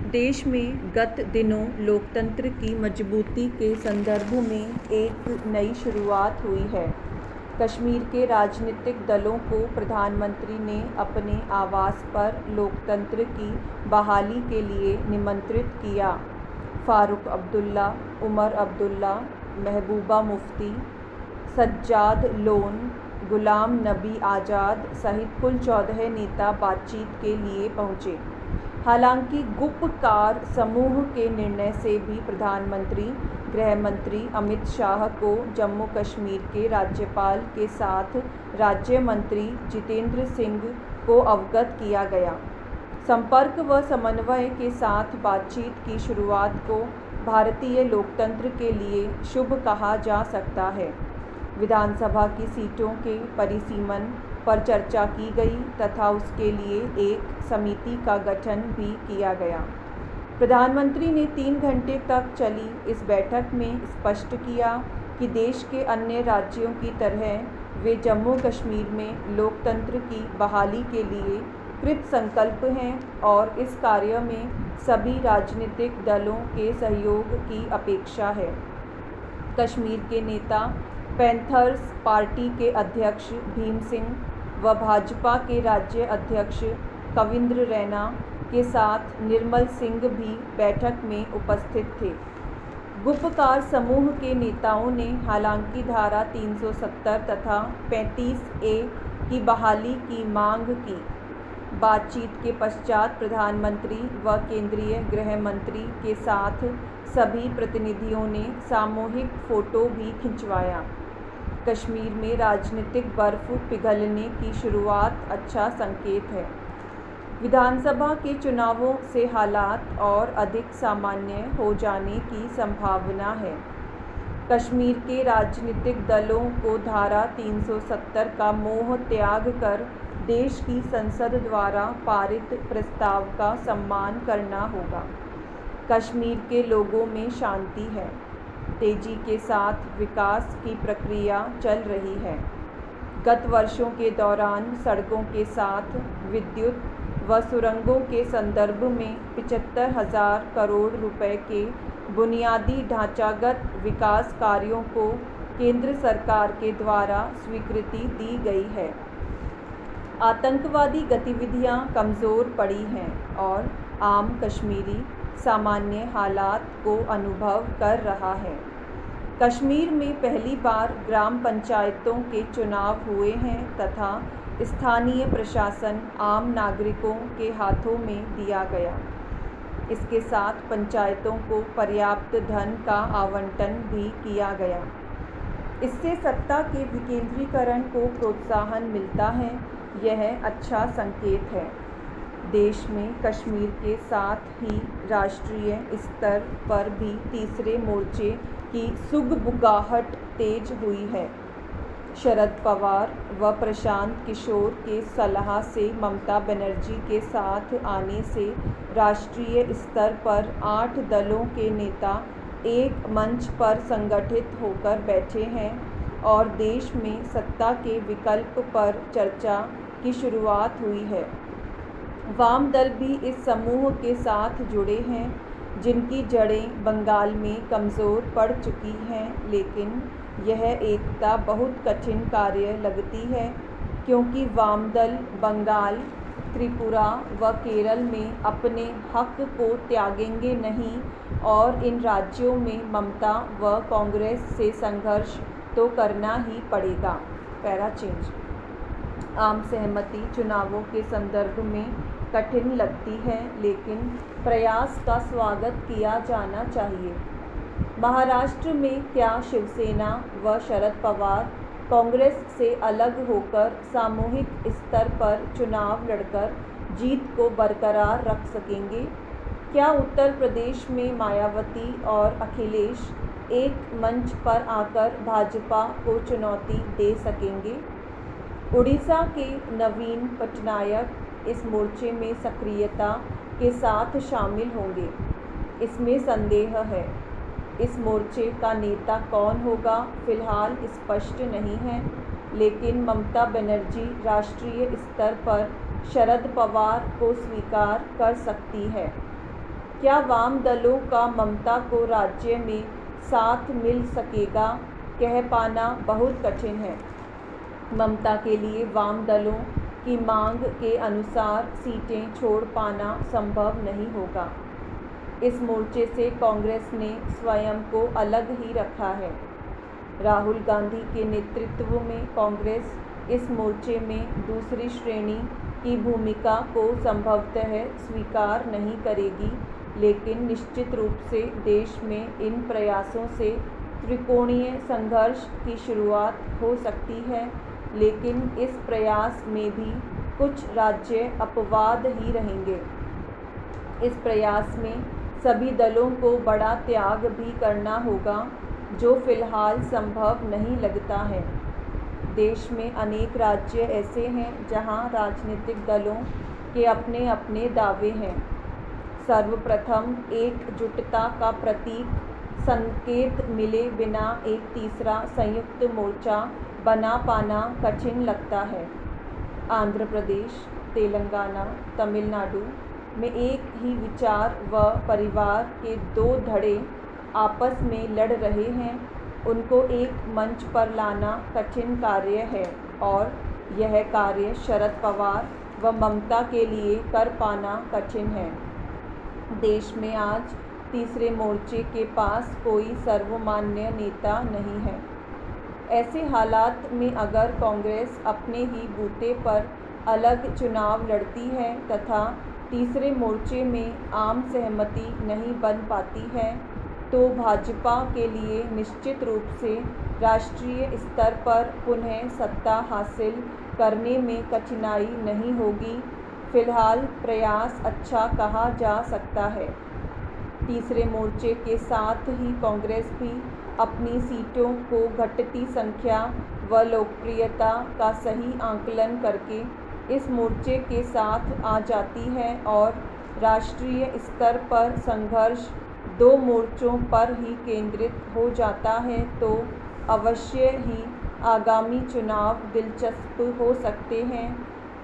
देश में गत दिनों लोकतंत्र की मजबूती के संदर्भ में एक नई शुरुआत हुई है। कश्मीर के राजनीतिक दलों को प्रधानमंत्री ने अपने आवास पर लोकतंत्र की बहाली के लिए निमंत्रित किया। फारूक अब्दुल्ला, उमर अब्दुल्ला, महबूबा मुफ्ती, सज्जाद लोन, गुलाम नबी आज़ाद सहित कुल 14 नेता बातचीत के लिए पहुंचे। हालांकि गुपकार समूह के निर्णय से भी प्रधानमंत्री गृह मंत्री अमित शाह को जम्मू कश्मीर के राज्यपाल के साथ राज्य मंत्री जितेंद्र सिंह को अवगत किया गया। संपर्क व समन्वय के साथ बातचीत की शुरुआत को भारतीय लोकतंत्र के लिए शुभ कहा जा सकता है। विधानसभा की सीटों के परिसीमन पर चर्चा की गई तथा उसके लिए एक समिति का गठन भी किया गया। प्रधानमंत्री ने 3 घंटे तक चली इस बैठक में स्पष्ट किया कि देश के अन्य राज्यों की तरह वे जम्मू कश्मीर में लोकतंत्र की बहाली के लिए कृत संकल्प हैं और इस कार्य में सभी राजनीतिक दलों के सहयोग की अपेक्षा है। कश्मीर के नेता पैंथर्स पार्टी के अध्यक्ष भीम सिंह व भाजपा के राज्य अध्यक्ष कविंद्र रैना के साथ निर्मल सिंह भी बैठक में उपस्थित थे। गुपकार समूह के नेताओं ने हालांकि धारा 370 तथा 35A की बहाली की मांग की। बातचीत के पश्चात प्रधानमंत्री व केंद्रीय गृह मंत्री के साथ सभी प्रतिनिधियों ने सामूहिक फ़ोटो भी खिंचवाया। कश्मीर में राजनीतिक बर्फ पिघलने की शुरुआत अच्छा संकेत है। विधानसभा के चुनावों से हालात और अधिक सामान्य हो जाने की संभावना है। कश्मीर के राजनीतिक दलों को धारा 370 का मोह त्याग कर देश की संसद द्वारा पारित प्रस्ताव का सम्मान करना होगा। कश्मीर के लोगों में शांति है। तेजी के साथ विकास की प्रक्रिया चल रही है। गत वर्षों के दौरान सड़कों के साथ विद्युत व सुरंगों के संदर्भ में 75,000 करोड़ रुपए के बुनियादी ढांचागत विकास कार्यों को केंद्र सरकार के द्वारा स्वीकृति दी गई है। आतंकवादी गतिविधियां कमज़ोर पड़ी हैं और आम कश्मीरी सामान्य हालात को अनुभव कर रहा है। कश्मीर में पहली बार ग्राम पंचायतों के चुनाव हुए हैं तथा स्थानीय प्रशासन आम नागरिकों के हाथों में दिया गया। इसके साथ पंचायतों को पर्याप्त धन का आवंटन भी किया गया। इससे सत्ता के विकेंद्रीकरण को प्रोत्साहन मिलता है। यह अच्छा संकेत है। देश में कश्मीर के साथ ही राष्ट्रीय स्तर पर भी तीसरे मोर्चे की सुगबुगाहट तेज हुई है। शरद पवार व प्रशांत किशोर के सलाह से ममता बनर्जी के साथ आने से राष्ट्रीय स्तर पर 8 दलों के नेता एक मंच पर संगठित होकर बैठे हैं और देश में सत्ता के विकल्प पर चर्चा की शुरुआत हुई है। वाम दल भी इस समूह के साथ जुड़े हैं, जिनकी जड़ें बंगाल में कमज़ोर पड़ चुकी हैं, लेकिन यह एकता बहुत कठिन कार्य लगती है क्योंकि वाम दल बंगाल, त्रिपुरा व केरल में अपने हक को त्यागेंगे नहीं और इन राज्यों में ममता व कांग्रेस से संघर्ष तो करना ही पड़ेगा। Para change. आम सहमति चुनावों के संदर्भ में कठिन लगती है, लेकिन प्रयास का स्वागत किया जाना चाहिए। महाराष्ट्र में क्या शिवसेना व शरद पवार कांग्रेस से अलग होकर सामूहिक स्तर पर चुनाव लड़कर जीत को बरकरार रख सकेंगे? क्या उत्तर प्रदेश में मायावती और अखिलेश एक मंच पर आकर भाजपा को चुनौती दे सकेंगे? उड़ीसा के नवीन पटनायक इस मोर्चे में सक्रियता के साथ शामिल होंगे, इसमें संदेह है। इस मोर्चे का नेता कौन होगा फिलहाल स्पष्ट नहीं है, लेकिन ममता बनर्जी राष्ट्रीय स्तर पर शरद पवार को स्वीकार कर सकती है। क्या वाम दलों का ममता को राज्य में साथ मिल सकेगा, कह पाना बहुत कठिन है। ममता के लिए वाम दलों की मांग के अनुसार सीटें छोड़ पाना संभव नहीं होगा। इस मोर्चे से कांग्रेस ने स्वयं को अलग ही रखा है। राहुल गांधी के नेतृत्व में कांग्रेस इस मोर्चे में दूसरी श्रेणी की भूमिका को संभवतः स्वीकार नहीं करेगी, लेकिन निश्चित रूप से देश में इन प्रयासों से त्रिकोणीय संघर्ष की शुरुआत हो सकती है, लेकिन इस प्रयास में भी कुछ राज्य अपवाद ही रहेंगे। इस प्रयास में सभी दलों को बड़ा त्याग भी करना होगा, जो फिलहाल संभव नहीं लगता है। देश में अनेक राज्य ऐसे हैं जहां राजनीतिक दलों के अपने अपने दावे हैं। सर्वप्रथम एकजुटता का प्रतीक संकेत मिले बिना एक तीसरा संयुक्त मोर्चा बना पाना कठिन लगता है। आंध्र प्रदेश, तेलंगाना, तमिलनाडु में एक ही विचार व परिवार के दो धड़े आपस में लड़ रहे हैं। उनको एक मंच पर लाना कठिन कार्य है और यह कार्य शरद पवार व ममता के लिए कर पाना कठिन है। देश में आज तीसरे मोर्चे के पास कोई सर्वमान्य नेता नहीं है। ऐसे हालात में अगर कांग्रेस अपने ही बूते पर अलग चुनाव लड़ती है तथा तीसरे मोर्चे में आम सहमति नहीं बन पाती है, तो भाजपा के लिए निश्चित रूप से राष्ट्रीय स्तर पर पुनः सत्ता हासिल करने में कठिनाई नहीं होगी। फिलहाल प्रयास अच्छा कहा जा सकता है। तीसरे मोर्चे के साथ ही कांग्रेस भी अपनी सीटों को घटती संख्या व लोकप्रियता का सही आंकलन करके इस मोर्चे के साथ आ जाती है और राष्ट्रीय स्तर पर संघर्ष दो मोर्चों पर ही केंद्रित हो जाता है, तो अवश्य ही आगामी चुनाव दिलचस्प हो सकते हैं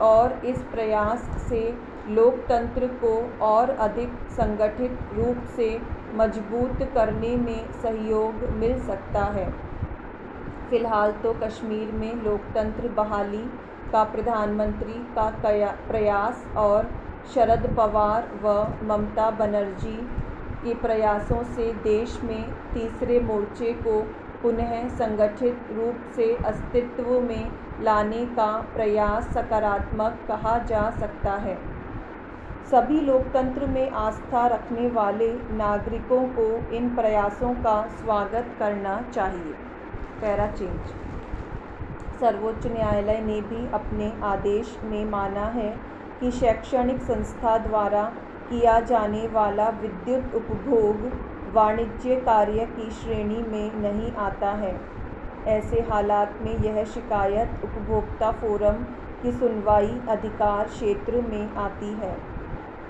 और इस प्रयास से लोकतंत्र को और अधिक संगठित रूप से मजबूत करने में सहयोग मिल सकता है। फिलहाल तो कश्मीर में लोकतंत्र बहाली का प्रधानमंत्री का प्रयास और शरद पवार व ममता बनर्जी के प्रयासों से देश में तीसरे मोर्चे को पुनः संगठित रूप से अस्तित्व में लाने का प्रयास सकारात्मक कहा जा सकता है। सभी लोकतंत्र में आस्था रखने वाले नागरिकों को इन प्रयासों का स्वागत करना चाहिए। Para change. सर्वोच्च न्यायालय ने भी अपने आदेश में माना है कि शैक्षणिक संस्था द्वारा किया जाने वाला विद्युत उपभोग वाणिज्य कार्य की श्रेणी में नहीं आता है। ऐसे हालात में यह शिकायत उपभोक्ता फोरम की सुनवाई अधिकार क्षेत्र में आती है।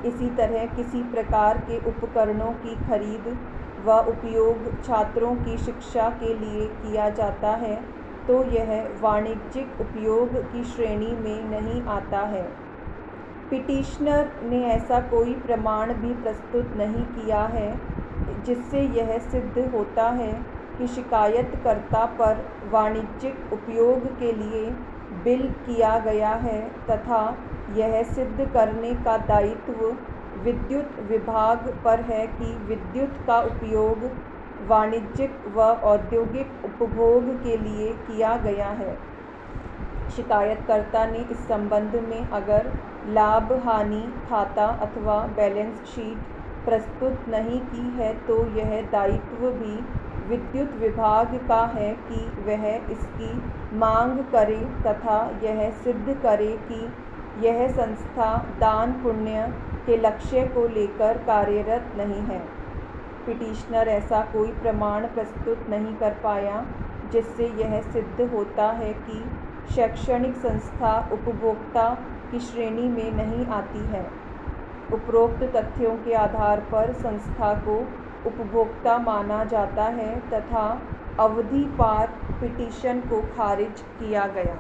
इसी तरह किसी प्रकार के उपकरणों की खरीद व उपयोग छात्रों की शिक्षा के लिए किया जाता है, तो यह वाणिज्यिक उपयोग की श्रेणी में नहीं आता है। पिटीशनर ने ऐसा कोई प्रमाण भी प्रस्तुत नहीं किया है जिससे यह सिद्ध होता है कि शिकायतकर्ता पर वाणिज्यिक उपयोग के लिए बिल किया गया है तथा यह सिद्ध करने का दायित्व विद्युत विभाग पर है कि विद्युत का उपयोग वाणिज्यिक व औद्योगिक उपभोग के लिए किया गया है। शिकायतकर्ता ने इस संबंध में अगर लाभ हानि खाता अथवा बैलेंस शीट प्रस्तुत नहीं की है, तो यह दायित्व भी विद्युत विभाग का है कि वह इसकी मांग करे तथा यह सिद्ध करे कि यह संस्था दान पुण्य के लक्ष्य को लेकर कार्यरत नहीं है। पिटीशनर ऐसा कोई प्रमाण प्रस्तुत नहीं कर पाया जिससे यह सिद्ध होता है कि शैक्षणिक संस्था उपभोक्ता की श्रेणी में नहीं आती है। उपरोक्त तथ्यों के आधार पर संस्था को उपभोक्ता माना जाता है तथा अवधि पार पिटीशन को खारिज किया गया।